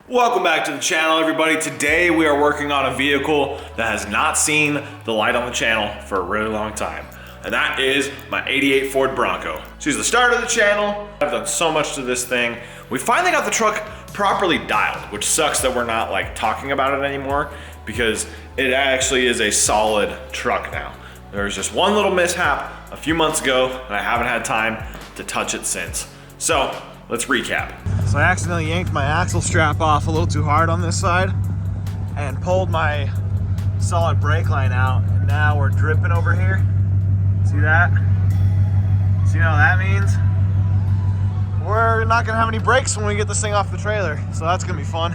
Welcome back to the channel, everybody. Today we are working on a vehicle that has not seen the light on the channel for a really long time. And that is my 88 Ford Bronco. She's the start of the channel. I've done so much to this thing. We finally got the truck properly dialed, which sucks that we're not like talking about it anymore because it actually is a solid truck now. There was just one little mishap a few months ago and I haven't had time to touch it since. So let's recap. So I accidentally yanked my axle strap off a little too hard on this side and pulled my solid brake line out, and now we're dripping over here. See that? So you know what that means? We're not gonna have any brakes when we get this thing off the trailer, so that's gonna be fun.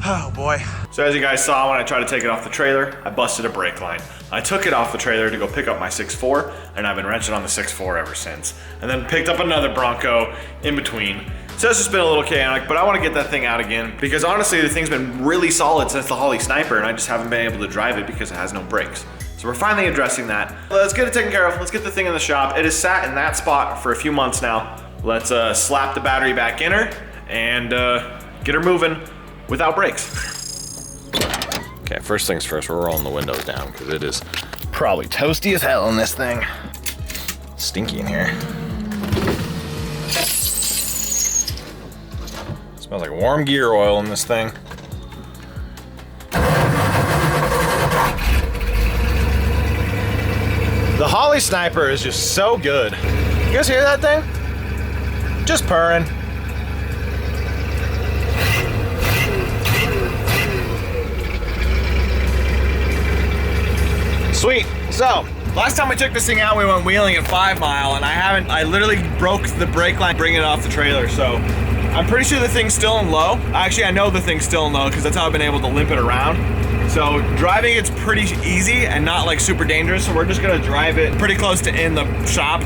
Oh boy. So as you guys saw, when I tried to take it off the trailer, I busted a brake line. I took it off the trailer to go pick up my 6.4, and I've been wrenching on the 6.4 ever since. And then picked up another Bronco in between. So it's just been a little chaotic, but I want to get that thing out again because honestly, the thing's been really solid since the Holley Sniper, and I just haven't been able to drive it because it has no brakes. So we're finally addressing that. Let's get it taken care of. Let's get the thing in the shop. It has sat in that spot for a few months now. Let's slap the battery back in her and get her moving without brakes. Okay, first things first, we're rolling the windows down because it is probably toasty as hell in this thing. Stinky in here. Smells like warm gear oil in this thing. The Holley Sniper is just so good. You guys hear that thing? Just purring. Sweet. So, last time we took this thing out, we went wheeling at 5 Mile, and I literally broke the brake line bringing it off the trailer, so I'm pretty sure the thing's still in low. Actually, I know the thing's still in low because that's how I've been able to limp it around. So driving it's pretty easy and not like super dangerous, so we're just gonna drive it pretty close to in the shop.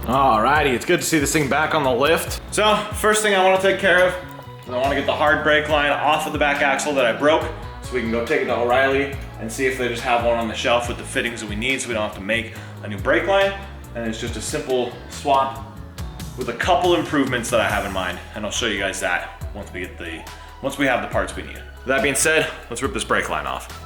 Alrighty, it's good to see this thing back on the lift. So, first thing I want to take care of is I want to get the hard brake line off of the back axle that I broke so we can go take it to O'Reilly and see if they just have one on the shelf with the fittings that we need so we don't have to make a new brake line. And it's just a simple swap with a couple improvements that I have in mind, and I'll show you guys that once we have the parts we need. With that being said, let's rip this brake line off.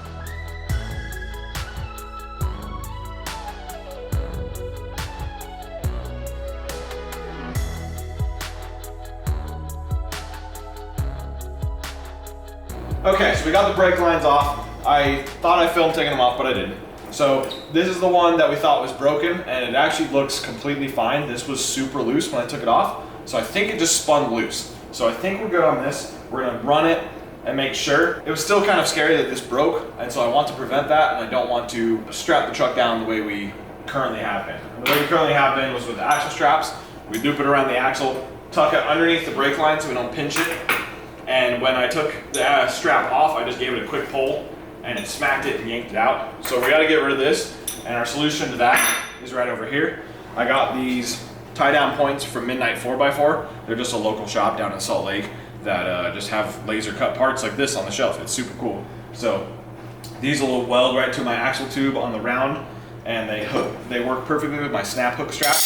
Okay, so we got the brake lines off. I thought I filmed taking them off, but I didn't. So this is the one that we thought was broken, and it actually looks completely fine. This was super loose when I took it off, so I think it just spun loose. So I think we're good on this. We're gonna run it and make sure. It was still kind of scary that this broke, and so I want to prevent that, and I don't want to strap the truck down the way we currently have been. And the way we currently have been was with the axle straps. We loop it around the axle, tuck it underneath the brake line so we don't pinch it. And when I took the strap off, I just gave it a quick pull and it smacked it and yanked it out. So we gotta get rid of this. And our solution to that is right over here. I got these tie down points from Midnight 4x4. They're just a local shop down in Salt Lake that just have laser cut parts like this on the shelf. It's super cool. So these will weld right to my axle tube on the round, and they work perfectly with my snap hook strap.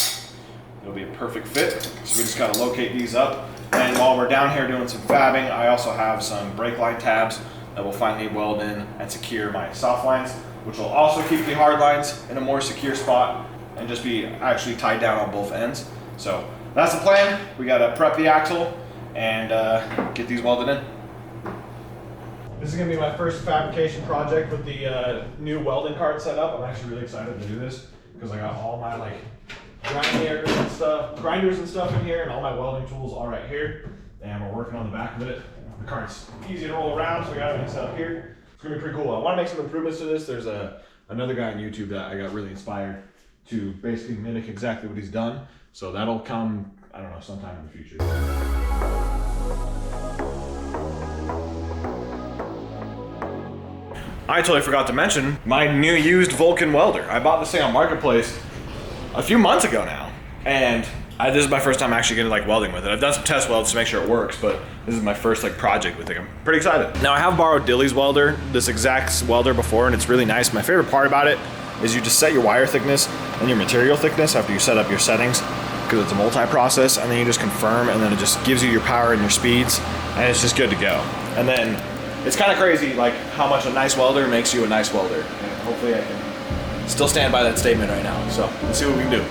It'll be a perfect fit. So we just gotta locate these up. And while we're down here doing some fabbing, I also have some brake line tabs that will finally weld in and secure my soft lines, which will also keep the hard lines in a more secure spot and just be actually tied down on both ends. So that's the plan. We gotta prep the axle and get these welded in. This is gonna be my first fabrication project with the new welding cart set up. I'm actually really excited to do this because I got all my like grinders and stuff in here, and all my welding tools all right here. And we're working on the back of it. The cart's easy to roll around, so we got everything set up here. It's gonna be pretty cool. I want to make some improvements to this. There's another guy on YouTube that I got really inspired to basically mimic exactly what he's done. So that'll come, I don't know, sometime in the future. I totally forgot to mention my new used Vulcan welder. I bought this thing on Marketplace a few months ago now, and this is my first time actually getting like welding with it. I've done some test welds to make sure it works, but this is my first like project with it. I'm pretty excited. Now I have borrowed Dilly's welder, this exact welder before, and it's really nice. My favorite part about it is you just set your wire thickness and your material thickness after you set up your settings, because it's a multi-process, and then you just confirm, and then it just gives you your power and your speeds, and it's just good to go. And then it's kind of crazy like how much a nice welder makes you a nice welder. And hopefully I can still stand by that statement right now. So let's see what we can do.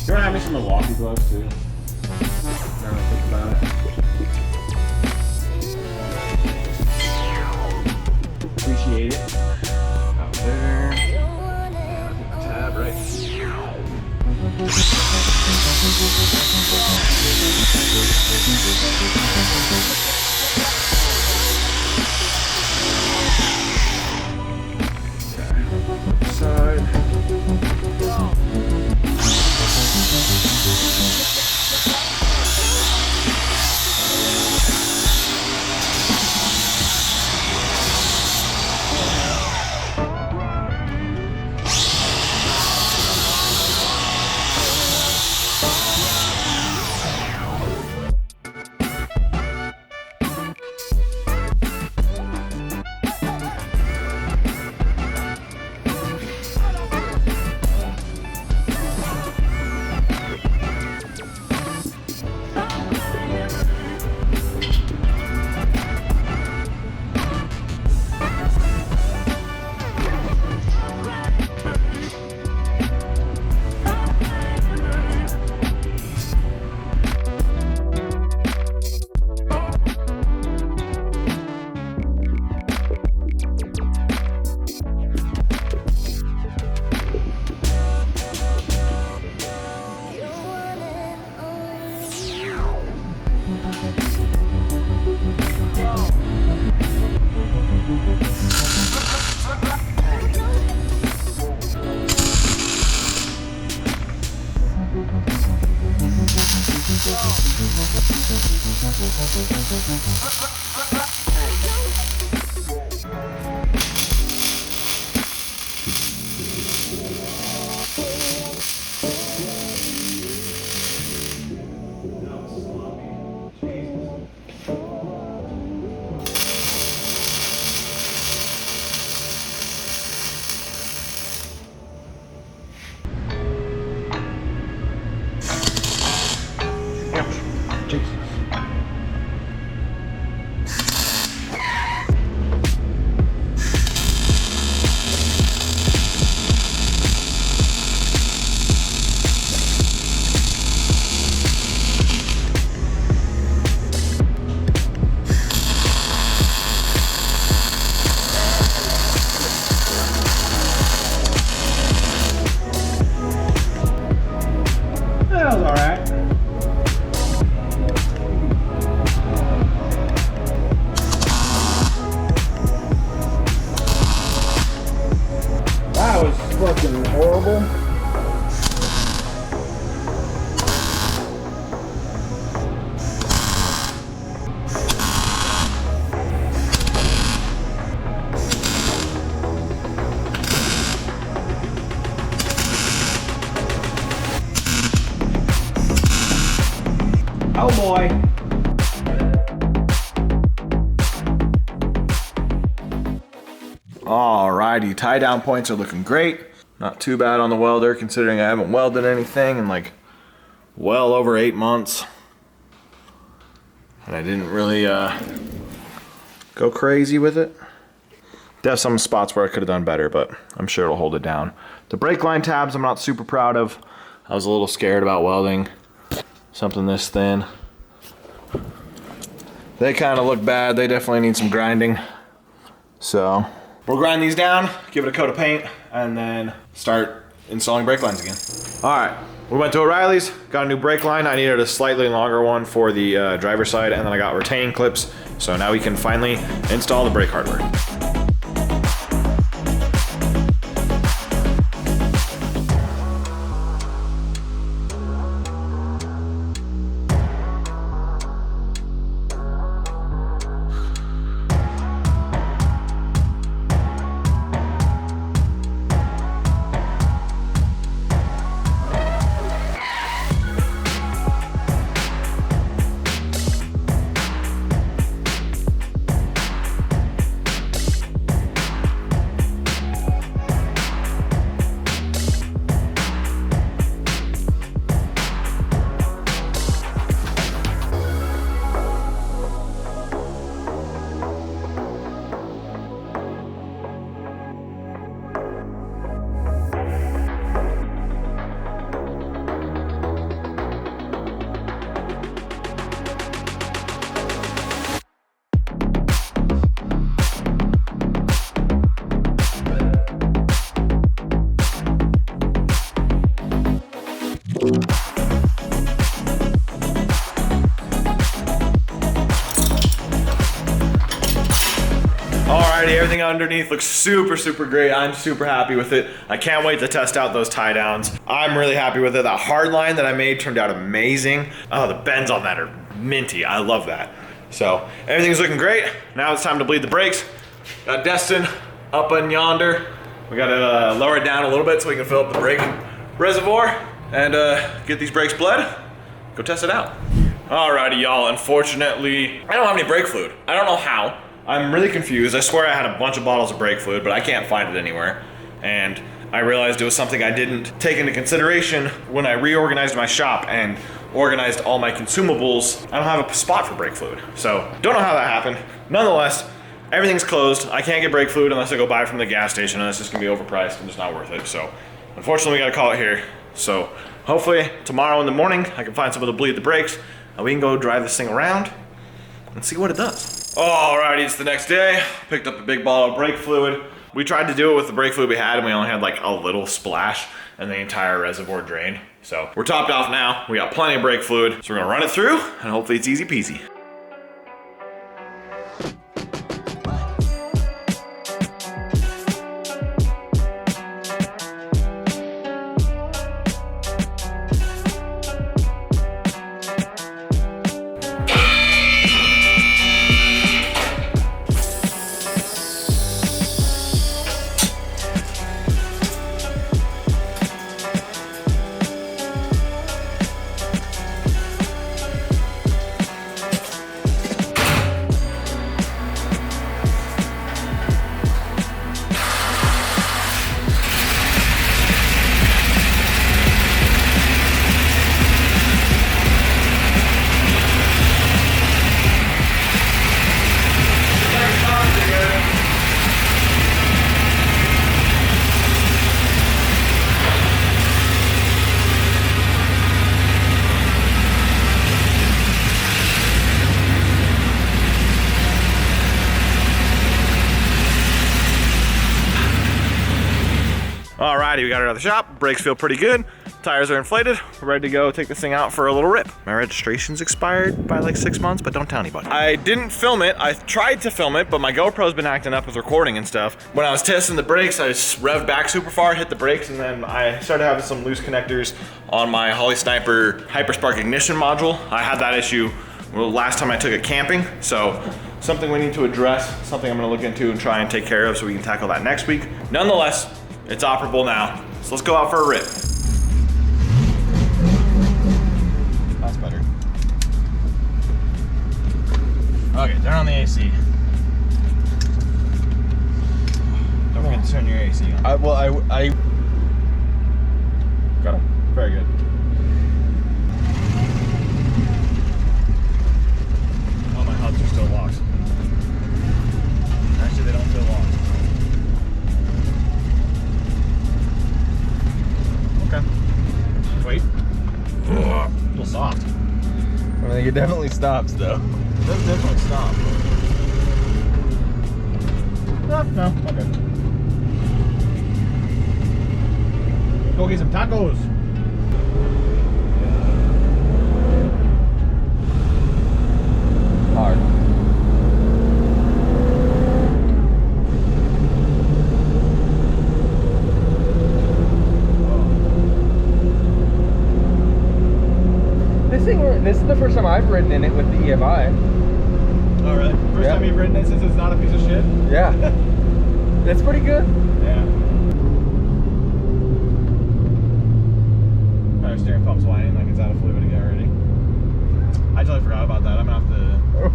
You're gonna have me some Milwaukee gloves too. Now I think about it. Appreciate it. Out there. Tab right here. Okay. Side. Alrighty, tie down points are looking great. Not too bad on the welder considering I haven't welded anything in like well over 8 months. And I didn't really go crazy with it. There's some spots where I could have done better, but I'm sure it'll hold it down. The brake line tabs I'm not super proud of. I was a little scared about welding something this thin. They kind of look bad. They definitely need some grinding. So we'll grind these down, give it a coat of paint, and then start installing brake lines again. All right, we went to O'Reilly's, got a new brake line. I needed a slightly longer one for the driver's side, and then I got retaining clips. So now we can finally install the brake hardware. Alrighty, everything underneath looks super great. I'm super happy with it. I can't wait to test out those tie downs. I'm really happy with it. That hard line that I made turned out amazing. Oh, the bends on that are minty. I love that. So everything's looking great. Now it's time to bleed the brakes. Got Destin up in yonder. We gotta lower it down a little bit so we can fill up the brake reservoir and get these brakes bled. Go test it out. Alrighty, y'all. Unfortunately, I don't have any brake fluid. I don't know how. I'm really confused. I swear I had a bunch of bottles of brake fluid, but I can't find it anywhere. And I realized it was something I didn't take into consideration when I reorganized my shop and organized all my consumables. I don't have a spot for brake fluid. So, don't know how that happened. Nonetheless, everything's closed. I can't get brake fluid unless I go buy it from the gas station, and it's just gonna be overpriced and just not worth it. So, unfortunately, we gotta call it here. So, hopefully, tomorrow in the morning, I can find someone to bleed the brakes, and we can go drive this thing around and see what it does. Alrighty, it's the next day. Picked up a big bottle of brake fluid. We tried to do it with the brake fluid we had, and we only had like a little splash, and the entire reservoir drained. So we're topped off now. We got plenty of brake fluid, so we're gonna run it through, and hopefully it's easy peasy. Alrighty, we got it out of the shop. Brakes feel pretty good. Tires are inflated. We're ready to go take this thing out for a little rip. My registration's expired by like 6 months, but don't tell anybody. I didn't film it. I tried to film it, but my GoPro's been acting up with recording and stuff. When I was testing the brakes, I just revved back super far, hit the brakes, and then I started having some loose connectors on my Holley Sniper Hyperspark ignition module. I had that issue last time I took it camping, so something we need to address, something I'm gonna look into and try and take care of so we can tackle that next week. Nonetheless, it's operable now, so let's go out for a rip. That's better. Okay, turn on the AC. I Got him. Very good. Oh, my hubs are still locked. Actually, they don't feel locked. Okay. Wait. A little soft. I mean, it definitely stops though. It does definitely stop. No, okay. Go get some tacos. Hard. This is the first time I've ridden in it with the EFI. Oh, really? First time you've ridden it since it's not a piece of shit? Yeah. That's pretty good. Yeah. Our steering pump's whining like it's out of fluid again already. I totally forgot about that. I'm gonna have to. Oh,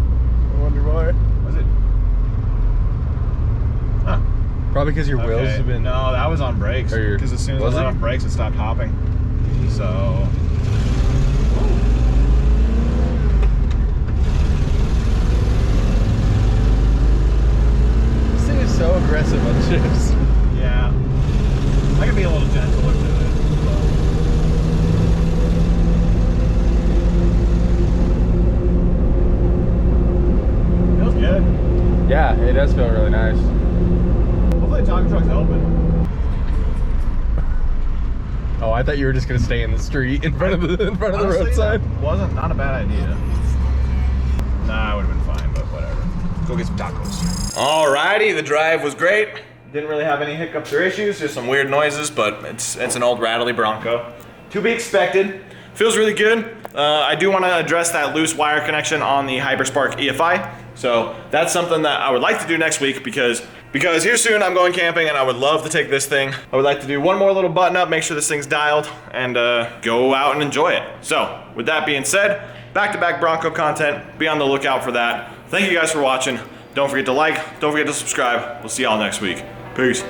I wonder why. Was it? Huh. Probably because your wheels have been. No, that was on brakes. Because as soon as I let off brakes, it stopped hopping. So. This thing is so aggressive on shifts. Yeah. I can be a little gentler to it. Feels good. Yeah, it does feel really nice. Hopefully the taco truck's helping. Oh, I thought you were just gonna stay in the street in front of the Honestly, roadside. Wasn't not a bad idea. Nah, I would have been fine, but whatever. Go get some tacos. Alrighty, the drive was great. Didn't really have any hiccups or issues, just some weird noises, but it's an old rattly Bronco. To be expected. Feels really good. I do want to address that loose wire connection on the Hyperspark EFI. So that's something that I would like to do next week because here soon I'm going camping and I would love to take this thing. I would like to do one more little button up, make sure this thing's dialed, and go out and enjoy it. So with that being said, back-to-back Bronco content. Be on the lookout for that. Thank you guys for watching. Don't forget to like, don't forget to subscribe. We'll see y'all next week. Peace.